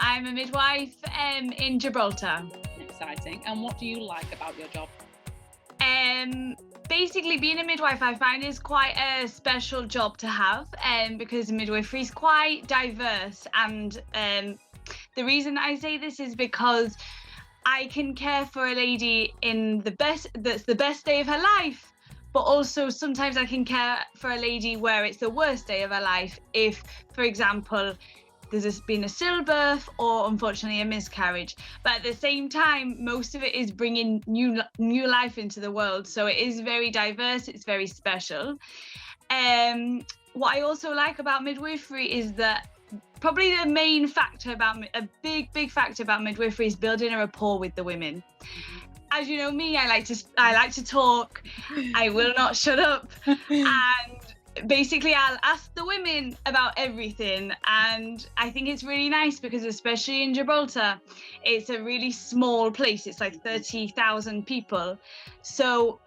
I'm a midwife in Gibraltar. Exciting. And what do you like about your job? Basically, being a midwife, I find is quite a special job to have, because midwifery is quite diverse. And the reason I say this is because I can care for a lady that's the best day of her life, but also sometimes I can care for a lady where it's the worst day of her life. If, for example, there's been a stillbirth or unfortunately a miscarriage, but at the same time most of it is bringing new life into the world, so it is very diverse, it's very special. What I also like about midwifery is that probably the main factor about a big factor about midwifery is building a rapport with the women. As you know me, I like to talk. I will not shut up. And basically I'll ask the women about everything, and I think it's really nice because especially in Gibraltar, it's a really small place. It's like 30,000 people, so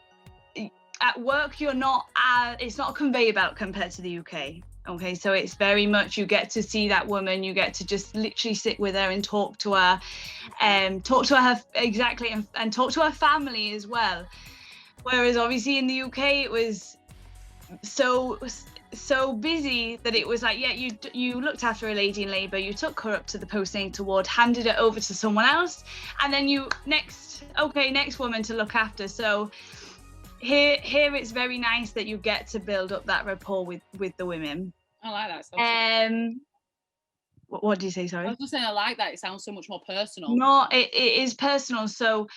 at work it's not a conveyor belt compared to the UK. Okay, so it's very much, you get to see that woman, you get to just literally sit with her and talk to her exactly, and talk to her family as well. Whereas obviously in the UK it was so busy that it was like, yeah, you looked after a lady in labour, you took her up to the postnatal ward, handed it over to someone else, and then next woman to look after. So here it's very nice that you get to build up that rapport with the women. I like that. What do you say? Sorry. I was just saying I like that. It sounds so much more personal. No, it is personal. So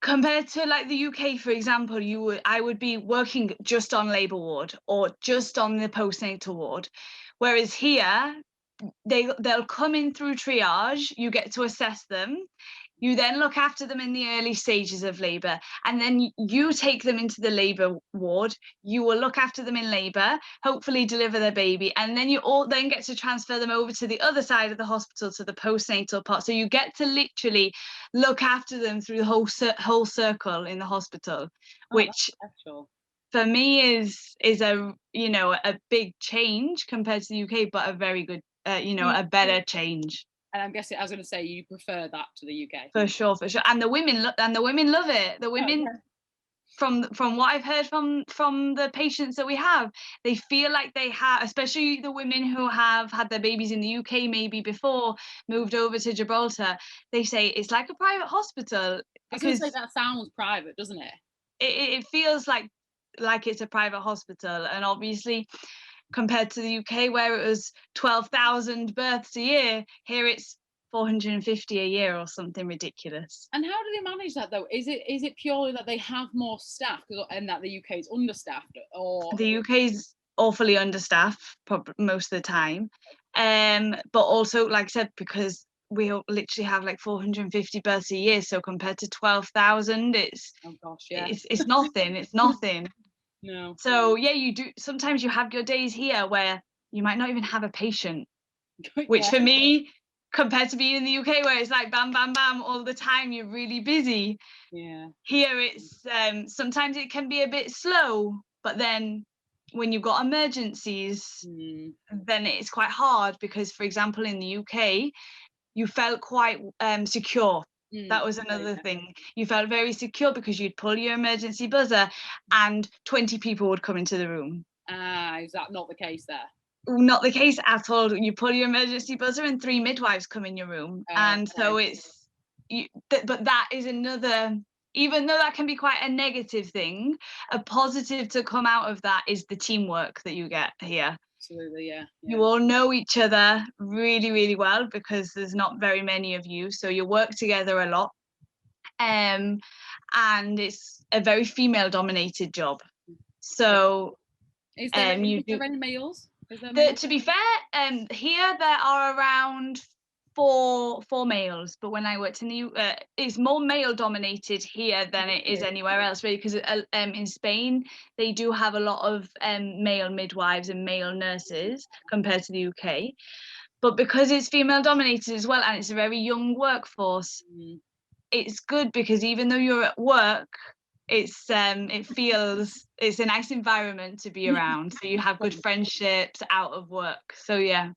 compared to like the UK, for example, I would be working just on labour ward or just on the postnatal ward, whereas here they'll come in through triage. You get to assess them. You then look after them in the early stages of labour, and then you take them into the labour ward. You will look after them in labour, hopefully deliver their baby, and then you all then get to transfer them over to the other side of the hospital, to the postnatal part. So you get to literally look after them through the whole circle in the hospital, which for me is a big change compared to the UK, but a very good, a better change. And I'm guessing, I was going to say, you prefer that to the UK. For sure. And the women love it. The women, from what I've heard from the patients that we have, they feel like they have, especially the women who have had their babies in the UK maybe before, moved over to Gibraltar, they say it's like a private hospital. I was going to say, that sounds private, doesn't it? It feels like it's a private hospital. And obviously, compared to the UK where it was 12,000 births a year, here it's 450 a year or something ridiculous. And how do they manage that though? Is it purely that they have more staff and that the UK is understaffed, or the UK is awfully understaffed most of the time, but also, like I said, because we literally have like 450 births a year, so compared to 12,000, it's nothing. It's nothing. No. So yeah, you do. Sometimes you have your days here where you might not even have a patient, which for me, compared to being in the UK where it's like bam, bam, bam all the time, you're really busy. Yeah. Here it's sometimes it can be a bit slow, but then when you've got emergencies, then it's quite hard because, for example, in the UK, you felt quite secure. That was another thing. You felt very secure because you'd pull your emergency buzzer and 20 people would come into the room. Is that not the case there? Not the case at all. You pull your emergency buzzer and 3 midwives come in your room. And so but that is another, even though that can be quite a negative thing, a positive to come out of that is the teamwork that you get here. Absolutely, yeah. You all know each other really, really well because there's not very many of you, so you work together a lot. And it's a very female-dominated job. So is there any males? To be fair, here there are around four males, but when I worked in the it's more male dominated here than it is anywhere else, really, because in Spain they do have a lot of male midwives and male nurses compared to the UK, but because it's female dominated as well and it's a very young workforce, it's good because even though you're at work, it's a nice environment to be around, so you have good friendships out of work. So yeah.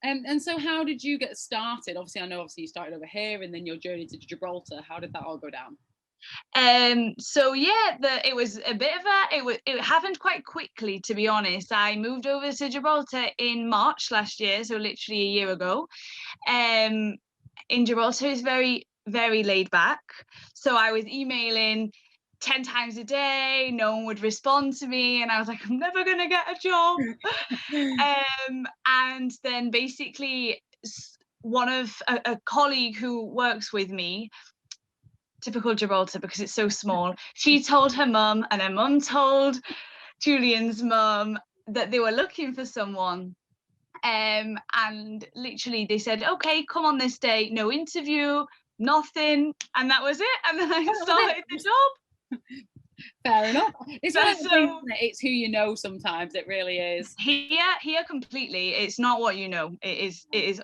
And so how did you get started? Obviously, I know you started over here and then your journey to Gibraltar. How did that all go down? So yeah, it was a bit of it happened quite quickly, to be honest. I moved over to Gibraltar in March last year, so literally a year ago. In Gibraltar is very, very laid back. So I was emailing 10 times a day, no one would respond to me, and I was like, I'm never gonna get a job. And then basically one of a colleague who works with me, typical Gibraltar because it's so small, she told her mum, and her mum told Julian's mum that they were looking for someone. And literally they said, okay, come on this day, no interview, nothing, and that was it. And then I started the job. Fair enough. It's one of the So things, isn't it? It's who you know sometimes. It really is. Here completely, it's not what you know. It is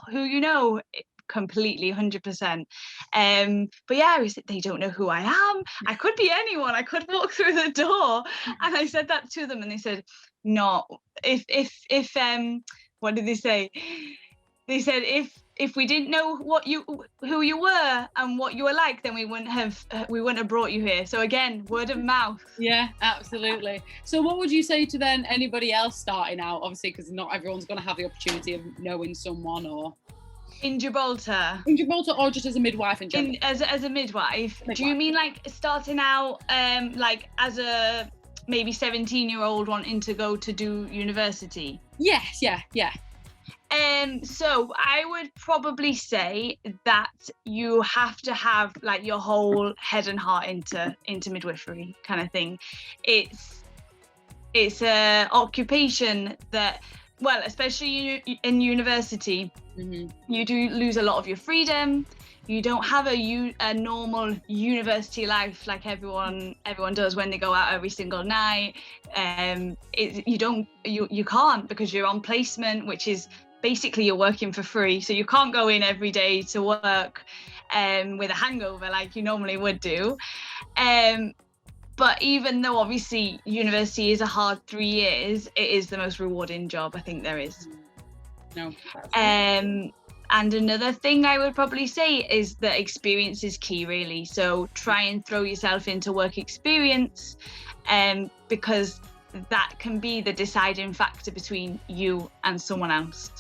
who you know completely, 100%. But yeah, they don't know who I am. I could be anyone. I could walk through the door. And I said that to them, and they said, no, if what did they say? They said if we didn't know who you were and what you were like, then we wouldn't have brought you here. So again, word of mouth. Yeah, absolutely. So what would you say to then anybody else starting out? Obviously, because not everyone's going to have the opportunity of knowing someone. Or in Gibraltar, or just as a midwife in general. As a midwife. Do you mean like starting out like as a maybe 17-year-old wanting to go to do university? Yes, yeah. So I would probably say that you have to have like your whole head and heart into midwifery kind of thing. It's a occupation that, well, especially in university, you do lose a lot of your freedom. You don't have a normal university life like everyone does when they go out every single night. You can't, because you're on placement, which is basically you're working for free. So you can't go in every day to work with a hangover like you normally would do. But even though obviously university is a hard 3 years, it is the most rewarding job I think there is. No. And another thing I would probably say is that experience is key, really. So try and throw yourself into work experience, because that can be the deciding factor between you and someone else.